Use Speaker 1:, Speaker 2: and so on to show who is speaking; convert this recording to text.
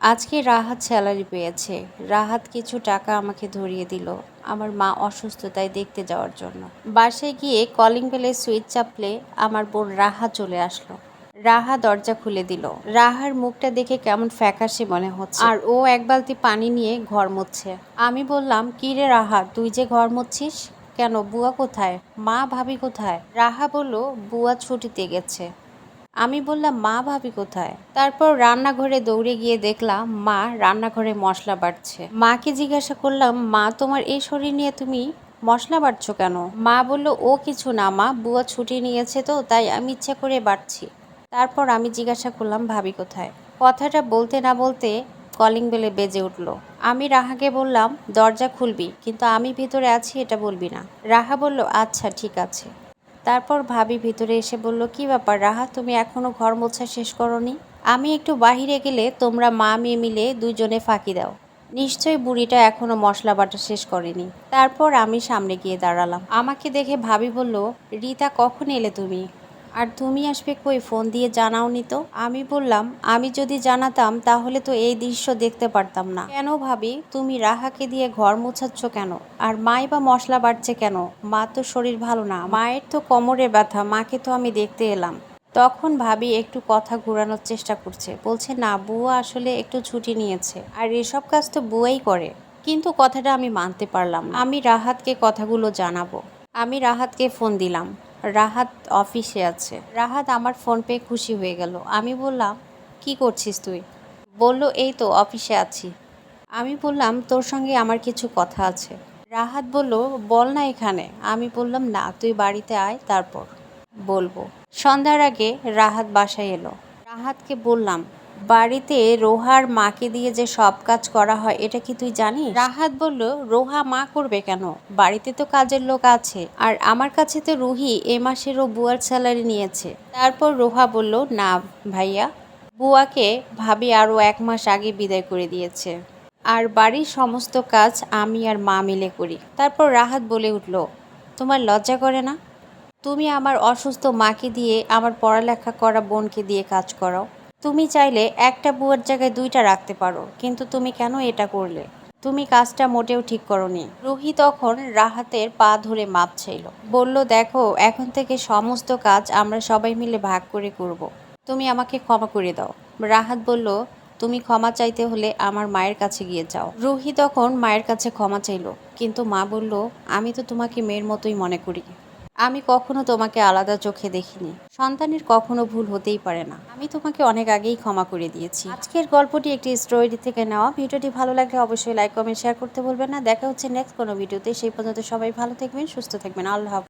Speaker 1: আজকে রাহাত স্যালারি পেয়েছে। রাহাত কিছু টাকা আমাকে ধরিয়ে দিল আমার মা অসুস্থতায় দেখতে যাওয়ার জন্য। বাসায় গিয়ে কলিং বেলের সুইচ চাপলে আমার বোন রাহা চলে আসলো। রাহা দরজা খুলে দিল। রাহার মুখটা দেখে কেমন ফ্যাকাশে মনে হচ্ছে, আর ও এক বালতি পানি নিয়ে ঘর মুছছে। আমি বললাম, কি রে রাহা, তুই যে ঘর মুছছিস কেন? বুয়া কোথায়? মা ভাবি কোথায়? রাহা বলল, বুয়া ছুটিতে গেছে। আমি বললাম, মা ভাবি কোথায়? তারপর রান্নাঘরে দৌড়ে গিয়ে দেখলাম মা রান্নাঘরে মশলা বাটছে। মাকে জিজ্ঞাসা করলাম, মা তোমার এই শরীর নিয়ে তুমি মশলা বাটছো কেন? মা বলল, ও কিছু না মা, বুয়া ছুটি নিয়েছে তো তাই আমি ইচ্ছা করে বাটছি। তারপর আমি জিজ্ঞাসা করলাম, ভাবি কোথায়? কথাটা বলতে না বলতে কলিং বেলে বেজে উঠল। আমি রাহাকে বললাম, দরজা খুলবি, কিন্তু আমি ভিতরে আছি এটা বলবি না। রাহা বলল, আচ্ছা ঠিক আছে। তারপর ভাবি ভিতরে এসে বলল, কি ব্যাপার রাহা, তুমি এখনো ঘর মোছা শেষ করনি? আমি একটু বাহিরে গেলে তোমরা মা মেয়ে মিলে দুজনে ফাঁকি দাও। নিশ্চয়ই বুড়িটা এখনো মশলা বাটা শেষ করেনি। তারপর আমি সামনে গিয়ে দাঁড়ালাম। আমাকে দেখে ভাবি বলল, রিতা কখন এলে তুমি? আর তুমি আসবে কই, ফোন দিয়ে জানাওনি তো? আমি বললাম, আমি যদি জানাতাম তাহলে তো এই দৃশ্য দেখতে পারতাম না। কেন ভাবি, তুমি রাহাকে দিয়ে ঘর মোছাচ্ছ কেন? আর মাই বা মশলা বাটছে কেন? মা তো শরীর ভালো না, মায়ের তো কোমরে ব্যথা, মাকে তো আমি দেখতে এলাম। তখন ভাবি একটু কথা ঘোরানোর চেষ্টা করছে, বলছে, না বুয়া আসলে একটু ছুটি নিয়েছে, আর এসব কাজ তো বুয়াই করে। কিন্তু কথাটা আমি মানতে পারলাম না। আমি রাহাতকে কথাগুলো জানাবো। আমি রাহাতকে ফোন দিলাম। রাহাত অফিসে আছে। রাহাত আমার ফোন পেয়ে খুশি হয়ে গেল। আমি বললাম, কি করছিস তুই? বলল, এই তো অফিসে আছি। আমি বললাম, তোর সঙ্গে আমার কিছু কথা আছে। রাহাত বলল, বল না এখানে। আমি বললাম, না তুই বাড়িতে আয়, তারপর বলবো। সন্ধ্যার আগে রাহাত বাসায় এলো। রাহাতকে বললাম, বাড়িতে রোহার মাকে দিয়ে যে সব কাজ করা হয় এটা কি তুই জানিস? রাহাত বলল, রোহা মা করবে কেন? বাড়িতে তো কাজের লোক আছে, আর আমার কাছে তো রুহি এ মাসেরও বুয়ার স্যালারি নিয়েছে। তারপর রোহা বলল, না ভাইয়া, বুয়াকে ভাবি আরও 1 মাস আগে বিদায় করে দিয়েছে, আর বাড়ির সমস্ত কাজ আমি আর মা মিলে করি। তারপর রাহাত বলে উঠল, তোমার লজ্জা করে না? তুমি আমার অসুস্থ মাকে দিয়ে আমার পড়ালেখা করা বোনকে দিয়ে কাজ করাও। তুমি চাইলে একটা বুয়ার জায়গায় 2টা রাখতে পারো, কিন্তু তুমি কেন এটা করলে? তুমি কাজটা মোটেও ঠিক করোনি। রুহি তখন রাহাতের পা ধরে মাপ চাইল। বলল, দেখো, এখন থেকে সমস্ত কাজ আমরা সবাই মিলে ভাগ করে করব। তুমি আমাকে ক্ষমা করে দাও। রাহাত বলল, তুমি ক্ষমা চাইতে হলে আমার মায়ের কাছে গিয়ে যাও। রুহি তখন মায়ের কাছে ক্ষমা চাইল, কিন্তু মা বলল, আমি তো তোমাকে মেয়ের মতোই মনে করি। আমি কখনো তোমাকে আলাদা চোখে দেখিনি। সন্তানের কখনো ভুল হতেই পারে না। আমি তোমাকে অনেক আগেই ক্ষমা করে দিয়েছি। আজকের গল্পটি একটি স্টোরি থেকে নেওয়া। ভিডিওটি ভালো লাগলে অবশ্যই লাইক কমেন্ট শেয়ার করতে ভুলবেন না। দেখা হচ্ছে নেক্সট কোনো ভিডিওতে। সেই পর্যন্ত সবাই ভালো থাকবেন, সুস্থ থাকবেন। আল্লাহ হাফেজ।